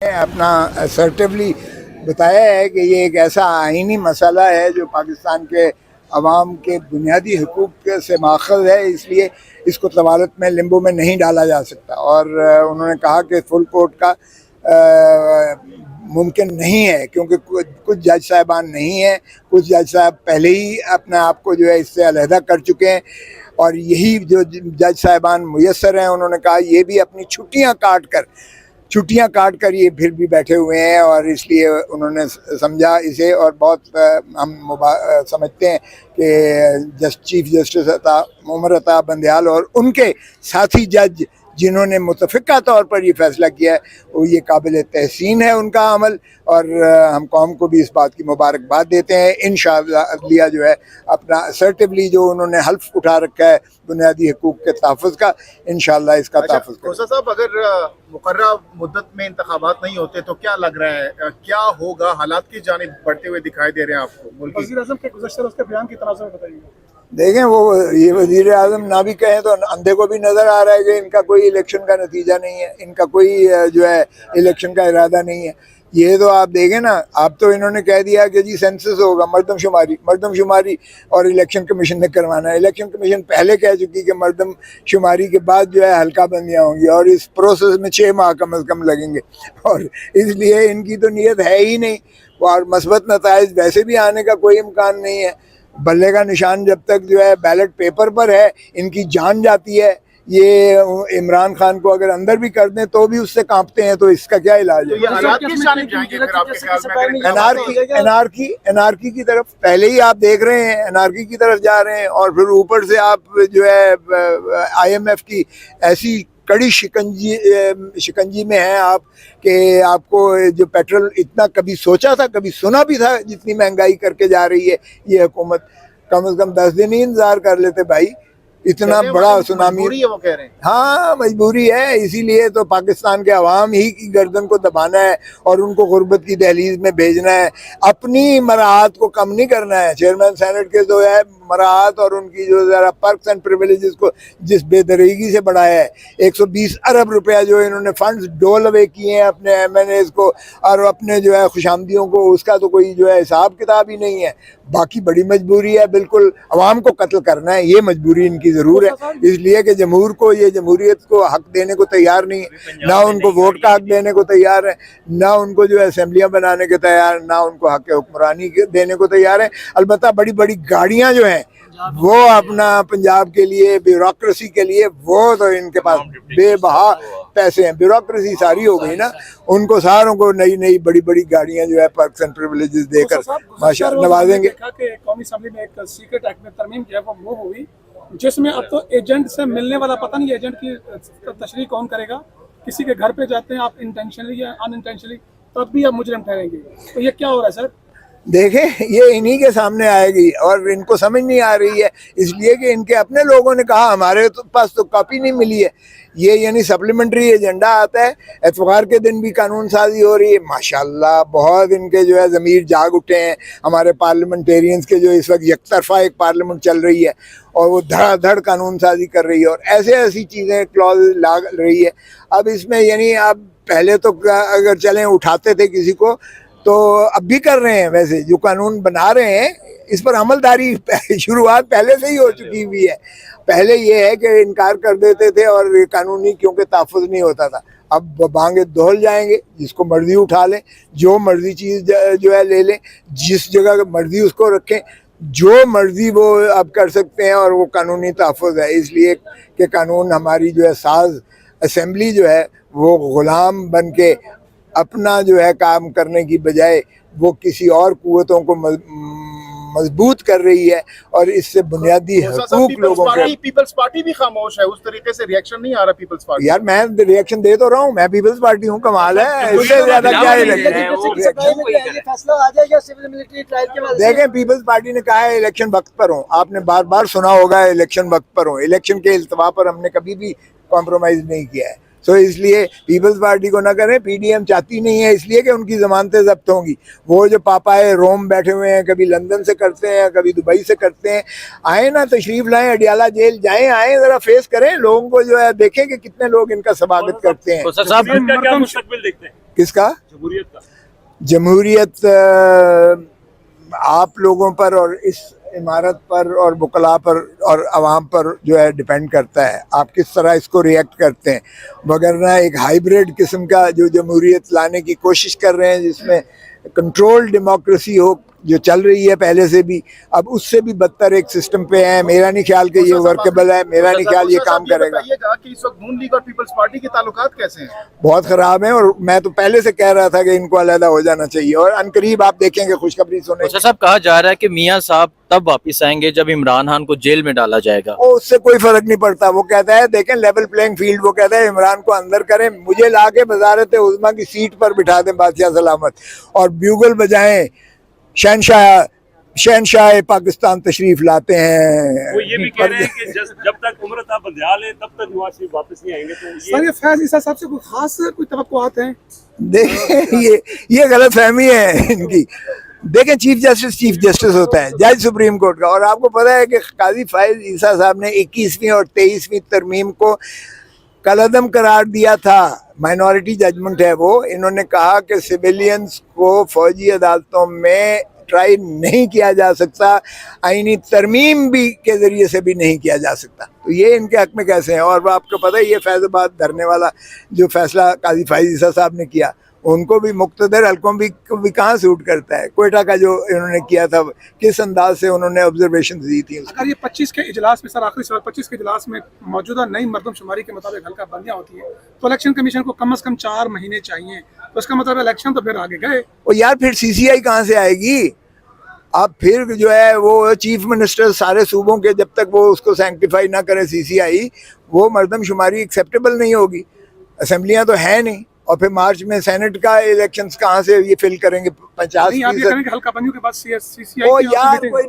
अपना असर्टिवली बताया है कि ये एक ऐसा आइनी मसला है जो पाकिस्तान के अवाम के बुनियादी हकूक़ से माख़ज़ है, इसलिए इसको तवालत में लिम्बो में नहीं डाला जा सकता। और उन्होंने कहा कि फुल कोर्ट का मुमकिन नहीं है, क्योंकि कुछ जज साहिबान नहीं हैं, कुछ जज साहब पहले ही अपने आप को जो है इससे अलहदा कर चुके हैं, और यही जो जज साहिबान मुयस्सर हैं उन्होंने कहा ये भी अपनी छुट्टियां काट कर ये फिर भी बैठे हुए हैं, और इसलिए उन्होंने समझा इसे। और बहुत हम समझते हैं कि चीफ जस्टिस उमर अता बंदयाल और उनके साथी जज जिन्होंने मुतफ़िक़ा तौर पर ये फ़ैसला किया है, वो ये काबिल तहसीन है उनका अमल, और हम कौम को भी इस बात की मुबारकबाद देते हैं। इंशाअल्लाह अदलिया जो है अपना असर्टिवली जो उन्होंने हल्फ उठा रखा है बुनियादी हकूक़ के तहफ़्फ़ुज़ का, इंशाअल्लाह इसका तहफ़्फ़ुज़ करें। खोसा साहब, अगर मुकर्रर मुद्दत में इंतखाबात नहीं होते तो क्या लग रहा है, क्या होगा? हालात की जानिब बढ़ते हुए दिखाई दे रहे हैं आपको? वज़ीर आज़म के गुज़श्ता उसके बयान की तनाज़ुर बताइए। देखें, वो ये वज़ीर आज़म ना भी कहें तो अंधे को भी नज़र आ रहा है कि इनका कोई इलेक्शन का नतीजा नहीं है, इनका कोई जो है इलेक्शन का इरादा नहीं है। ये तो आप देखें ना, अब तो इन्होंने कह दिया कि जी सेंसस होगा, मरदमशुमारी और इलेक्शन कमीशन ने करवाना है। इलेक्शन कमीशन पहले कह चुकी कि मरदमशुमारी के बाद जो है हल्का बंदियाँ होंगी, और इस प्रोसेस में 6 माह कम अज़ कम लगेंगे, और इसलिए इनकी तो नीयत है ही नहीं, और मस्बत नताइज वैसे भी आने का कोई इम्कान नहीं है। बल्ले का निशान जब तक जो है बैलेट पेपर पर है, इनकी जान जाती है। ये इमरान खान को अगर अंदर भी कर दें तो भी उससे कांपते हैं, तो इसका क्या इलाज है? एनआरकी की तरफ पहले ही आप देख रहे हैं, एनआरकी की तरफ जा रहे हैं, और फिर ऊपर से आप जो है IMF की ऐसी कड़ी शिकंजी में हैं आप कि आपको जो पेट्रोल इतना कभी सोचा था, कभी सुना भी था, जितनी महंगाई करके जा रही है ये हुकूमत, कम से कम 10 दिन ही इंतजार कर लेते भाई, इतना बड़ा सुनामी है वो कह रहे हैं। हाँ, मजबूरी है, इसीलिए तो पाकिस्तान के अवाम ही की गर्दन को दबाना है और उनको गुर्बत की दहलीज में भेजना है, अपनी मराहत को कम नहीं करना है। चेयरमैन सेनेट के जो है मराहत और उनकी जो ज़रा पर्क्स एंड प्रिविलेजेस को जिस बेदरीगी से बढ़ाया है, 120 अरब रुपया जो इन्होंने फंड्स डोल अवे किए हैं अपने MNAs को और अपने जो है खुशामदियों को, उसका तो कोई जो है हिसाब किताब ही नहीं है। बाकी बड़ी मजबूरी है, बिल्कुल अवाम को कत्ल करना है, ये मजबूरी इनकी ज़रूर है, इसलिए कि जमहूर को, ये जमहूरियत को हक देने को तैयार नहीं है, ना उनको वोट का हक देने को तैयार है, ना उनको जो है असेंबलियाँ बनाने के तैयार, ना उनको हक हुक्मरानी देने को तैयार है। अलबत्ता बड़ी बड़ी गाड़ियाँ जो हैं वो अपना पंजाब के लिए, ब्यूरोक्रेसी के लिए, वो तो इनके पास बेबहा पैसे हैं, ब्यूरोक्रेसी सारी हो गई ना, उनको सारों को नई नई बड़ी बड़ी गाड़ियां जो है पर्क्स एंड प्रिविलेजेस देकर माशाअल्लाह नवाजेंगे। कौमी असेंबली में एक सीक्रेट एक्ट में तरमीम किया, वो मूव हुई, जिसमें अब तो एजेंट से मिलने वाला पता नहीं एजेंट की तशरीह कौन करेगा, किसी के घर पे जाते हैं आप इंटेंशनली या अनइंटेंशनली, तब भी आप मुजरिम ठहरेंगे। तो ये क्या हो रहा है सर? देखें, ये इन्हीं के सामने आएगी और इनको समझ नहीं आ रही है, इसलिए कि इनके अपने लोगों ने कहा हमारे तो पास तो कॉपी नहीं मिली है। ये यानी सप्लीमेंट्री एजेंडा आता है, एतवार के दिन भी कानून साजी हो रही है। माशाल्लाह बहुत इनके जो है ज़मीर जाग उठे हैं। हमारे पार्लियामेंटेरियंस के जो इस वक्त एकतरफा एक पार्लियामेंट चल रही है और वो धड़ाधड़ कानून साजी कर रही है और ऐसी चीज़ें क्लॉज ला रही है। अब इसमें यानी आप पहले तो अगर चलें उठाते थे किसी को, तो अब भी कर रहे हैं, वैसे जो कानून बना रहे हैं इस पर अमलदारी शुरुआत पहले से ही हो चुकी हुई है। पहले ये है कि इनकार कर देते थे और कानूनी क्योंकि तहफ़्फ़ुज़ नहीं होता था, अब बांगे दोहल जाएंगे, जिसको मर्जी उठा लें, जो मर्जी चीज़ जो है ले लें, जिस जगह मर्जी उसको रखें, जो मर्जी वो अब कर सकते हैं और वो कानूनी तहफ़्फ़ुज़ है। इसलिए कि कानून हमारी जो है साज असेंबली जो है वो ग़ुलाम बन के अपना जो है काम करने की बजाय वो किसी और कुव्वतों को मजबूत कर रही है और इससे बुनियादी हकूक लोगों के। पीपल्स पार्टी भी खामोश है, उस तरीके से रिएक्शन नहीं आ रहा पीपल्स पार्टी। यार मैं रिएक्शन दे तो रहा हूँ, मैं पीपल्स पार्टी हूँ, कमाल है, इससे ज्यादा क्या देखें, पीपल्स पार्टी ने कहा है इलेक्शन वक्त पर हो, आपने बार बार सुना होगा इलेक्शन वक्त पर हो। इलेक्शन के इल्तवा पर हमने कभी भी कॉम्प्रोमाइज नहीं किया है। सो इसलिए पीपल्स पार्टी को ना करें, पीडीएम चाहती नहीं है इसलिए कि उनकी जमानतें जब्त होंगी। वो जो पापा है रोम बैठे हुए हैं, कभी लंदन से करते हैं, कभी दुबई से करते हैं, आए ना तशरीफ लाएं, अडियाला जेल जाएं, आए जरा फेस करें, लोगों को जो है देखें कि कितने लोग इनका स्वागत करते हैं। तो सर साहब जमहूरियत का क्या मुस्तकबिल देखते हैं? किसका? जमहूरियत का। जमहूरियत आप लोगों पर और इस इमारत पर और बुकला पर और आवाम पर जो है डिपेंड करता है, आप किस तरह इसको रिएक्ट करते हैं। वगरना एक हाइब्रिड किस्म का जो जमहूरियत लाने की कोशिश कर रहे हैं, जिसमें कंट्रोल डेमोक्रेसी हो, जो चल रही है पहले से भी, अब उससे भी बदतर एक सिस्टम पे है। मेरा नहीं ख्याल कि ये वर्केबल है, मेरा नहीं ख्याल ये काम करेगा। बताइएगा कि इस वक्त नून लीग और पीपल्स पार्टी के ताल्लुकात कैसे हैं? बहुत खराब है, और मैं तो पहले से कह रहा था कि इनको अलहदा हो जाना चाहिए, और अनकरीब आप देखेंगे खुशखबरी सुने। सर साहब कहा जा रहा है कि मियां साहब तब वापस आएंगे जब इमरान खान को जेल में डाला जाएगा। वो उससे कोई फर्क नहीं पड़ता। वो कहता है देखें लेवल प्लेइंग फील्ड, वो कहता है इमरान को अंदर करें, मुझे लाके वजारत उज़्मा की सीट पर बिठा दें बादशाह सलामत, और ब्यूगल बजाएं, शहनशाह पाकिस्तान तशरीफ लाते हैं। वो ये भी कह रहे हैं कि जब तक उम्र था बंदियाल है तब तक नवाज शरीफ वापस नहीं आएंगे। तो सर ये फैज ईसा साहब से कोई खास कोई तवक्कुआत हैं? देखें ये गलत फहमी है इनकी। देखें चीफ जस्टिस होता है, जज सुप्रीम कोर्ट का, और आपको पता है कि काजी फाइज ईसा साहब ने 21वीं और 23वीं तरमीम को कलअदम करार दिया था। माइनॉरिटी जजमेंट है वो। इन्होंने कहा कि सिविलियंस को फौजी अदालतों में ट्राई नहीं किया जा सकता, आईनी तरमीम भी के जरिए से भी नहीं किया जा सकता। तो ये इनके हक में कैसे हैं? और आपको पता है ये फैज़ाबाद धरने वाला जो फैसला काजी फाइज ईसा साहब ने किया, उनको भी मुक्तदर हल्कों भी कहाँ सूट करता है। कोयटा का जो इन्होंने किया था, किस अंदाज से उन्होंने ऑब्जर्वेशन दी थी। अगर ये 25 के इजलास में, सर आखिरी सवाल, 25 के इजलास में मौजूदा नई मरदमशुमारी के मुताबिक हल्का बंदियां होती है, तो इलेक्शन कमीशन को कम से कम 4 महीने चाहिए, तो इसका मतलब इलेक्शन तो फिर आगे गए। और यार फिर सीसीआई कहाँ से आएगी? अब फिर जो है वो चीफ मिनिस्टर सारे सूबों के जब तक वो उसको सैंक्टिफाई ना करे सीसीआई, वो मरदमशुमारी एक्सेप्टेबल नहीं होगी। असेंबलियां तो है नहीं, और फिर मार्च में सेनेट का इलेक्शंस कहाँ से ये फिल करेंगे? 50%। हल्का बंदियों के बाद CCI यार कोई